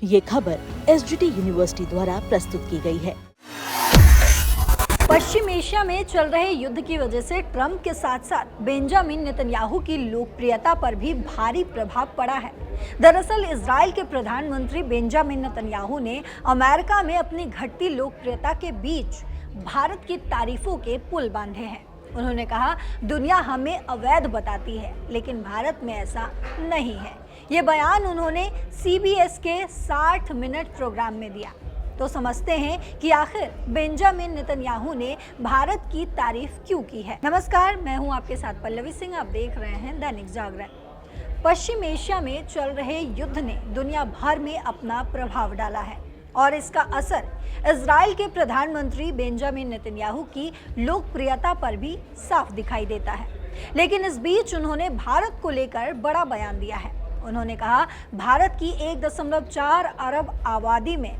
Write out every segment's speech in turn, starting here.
ये खबर SGT university द्वारा प्रस्तुत की गई है। पश्चिम एशिया में चल रहे युद्ध की वजह से ट्रंप के साथ साथ बेंजामिन नेतन्याहू की लोकप्रियता पर भी भारी प्रभाव पड़ा है। दरअसल इजराइल के प्रधानमंत्री बेंजामिन नेतन्याहू ने अमेरिका में अपनी घटती लोकप्रियता के बीच भारत की तारीफों के पुल बांधे हैं। उन्होंने कहा, दुनिया हमें अवैध बताती है, लेकिन भारत में ऐसा नहीं है। ये बयान उन्होंने CBS के 60 मिनट प्रोग्राम में दिया। तो समझते हैं कि आखिर बेंजामिन नेतन्याहू ने भारत की तारीफ क्यों की है। नमस्कार, मैं हूं आपके साथ पल्लवी सिंह। आप देख रहे हैं दैनिक जागरण। पश्चिम एशिया में चल रहे युद्ध ने दुनिया भर में अपना प्रभाव डाला है और इसका असर इजराइल के प्रधानमंत्री बेंजामिन नेतन्याहू की लोकप्रियता पर भी साफ दिखाई देता है। लेकिन इस बीच उन्होंने भारत को लेकर बड़ा बयान दिया है। उन्होंने कहा, भारत की 1.4 अरब आबादी में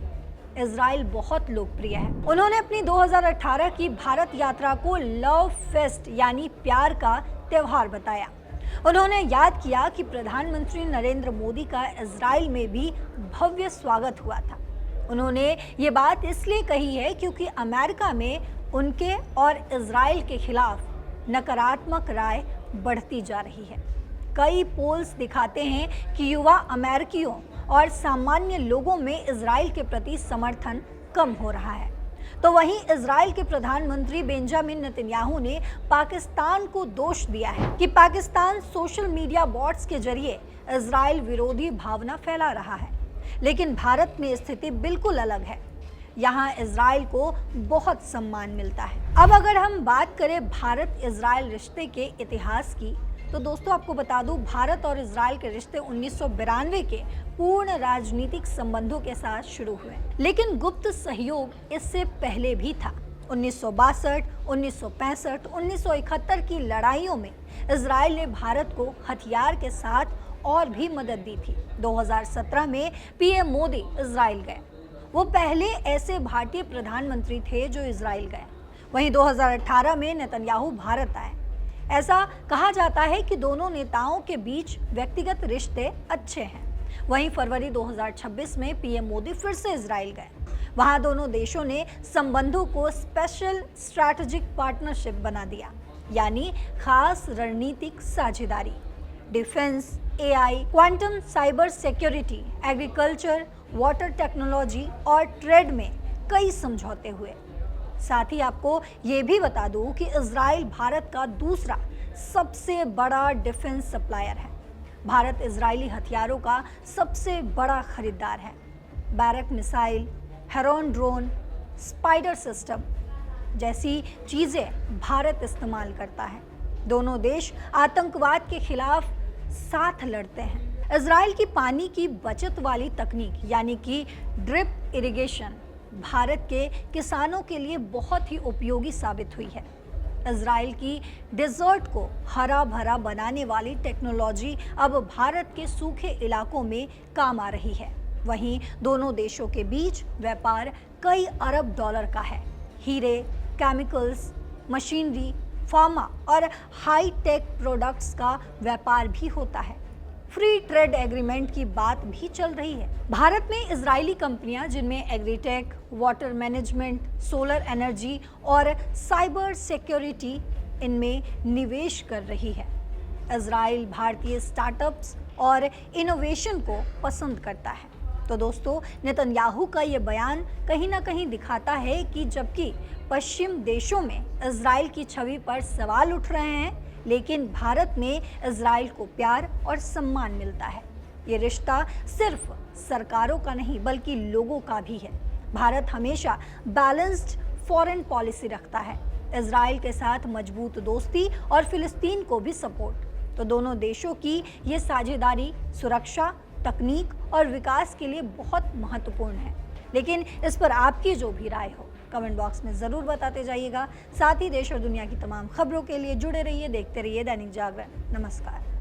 इजराइल बहुत लोकप्रिय है। उन्होंने अपनी 2018 की भारत यात्रा को लव फेस्ट यानी प्यार का त्योहार बताया। उन्होंने याद किया कि प्रधानमंत्री नरेंद्र मोदी का इजराइल में भी भव्य स्वागत हुआ था। उन्होंने ये बात इसलिए कही है क्योंकि अमेरिका में उनके और इजराइल के खिलाफ नकारात्मक राय बढ़ती जा रही है। कई पोल्स दिखाते हैं कि युवा अमेरिकियों और सामान्य लोगों में इजराइल के प्रति समर्थन कम हो रहा है। तो वहीं इजराइल के प्रधानमंत्री बेंजामिन नेतन्याहू ने पाकिस्तान को दोष दिया है कि पाकिस्तान सोशल मीडिया बॉट्स के जरिए इजराइल विरोधी भावना फैला रहा है। लेकिन भारत में स्थिति बिल्कुल अलग है। यहाँ इजराइल को बहुत सम्मान मिलता है। अब अगर हम बात करें भारत इजराइल रिश्ते के इतिहास की, तो दोस्तों आपको बता दूं, भारत और इजराइल के रिश्ते 1992 के पूर्ण राजनीतिक संबंधों के साथ शुरू हुए, लेकिन गुप्त सहयोग इससे पहले भी था। 1962, 1965, 1971 की लड़ाइयों में इजराइल ने भारत को हथियार के साथ और भी मदद दी थी। 2017 में PM मोदी इजराइल गए। वो पहले ऐसे भारतीय प्रधानमंत्री थे जो इजराइल गए। वहीं 2018 में नेतन्याहू भारत आए। ऐसा कहा जाता है कि दोनों नेताओं के बीच व्यक्तिगत रिश्ते अच्छे हैं। वहीं फरवरी 2026 में PM मोदी फिर से इजराइल गए। वहां दोनों देशों ने संबंधों को स्पेशल स्ट्रैटेजिक पार्टनरशिप बना दिया, यानी खास रणनीतिक साझेदारी। Defence, AI, quantum cyber security, agriculture, water technology और ट्रेड में कई समझौते हुए। साथ ही आपको ये भी बता दूं कि इजराइल भारत का दूसरा सबसे बड़ा डिफेंस सप्लायर है। भारत इजरायली हथियारों का सबसे बड़ा खरीदार है। Barrack missile, Heron drone, spider system जैसी चीज़ें भारत इस्तेमाल करता है। दोनों देश आतंकवाद के खिलाफ साथ लड़ते हैं। इजराइल की पानी की बचत वाली तकनीक यानी कि ड्रिप इरिगेशन भारत के किसानों के लिए बहुत ही उपयोगी साबित हुई है। इजराइल की डेजर्ट को हरा भरा बनाने वाली टेक्नोलॉजी अब भारत के सूखे इलाकों में काम आ रही है। वहीं दोनों देशों के बीच व्यापार कई अरब डॉलर का है। हीरे, केमिकल्स, मशीनरी, फार्मा और हाई टेक प्रोडक्ट्स का व्यापार भी होता है। फ्री ट्रेड एग्रीमेंट की बात भी चल रही है। भारत में इजरायली कंपनियां जिनमें agritech, water management, solar energy और साइबर सिक्योरिटी इनमें निवेश कर रही है। इजराइल भारतीय स्टार्टअप्स और इनोवेशन को पसंद करता है। तो दोस्तों, नेतन्याहू का ये बयान कहीं ना कहीं दिखाता है कि जबकि पश्चिम देशों में इजराइल की छवि पर सवाल उठ रहे हैं, लेकिन भारत में इजराइल को प्यार और सम्मान मिलता है। ये रिश्ता सिर्फ सरकारों का नहीं बल्कि लोगों का भी है। भारत हमेशा बैलेंस्ड फॉरेन पॉलिसी रखता है, इजराइल के साथ मजबूत दोस्ती और फिलिस्तीन को भी सपोर्ट। तो दोनों देशों की ये साझेदारी सुरक्षा, तकनीक और विकास के लिए बहुत महत्वपूर्ण है। लेकिन इस पर आपकी जो भी राय हो कमेंट बॉक्स में ज़रूर बताते जाइएगा। साथ ही देश और दुनिया की तमाम खबरों के लिए जुड़े रहिए, देखते रहिए दैनिक जागरण। नमस्कार।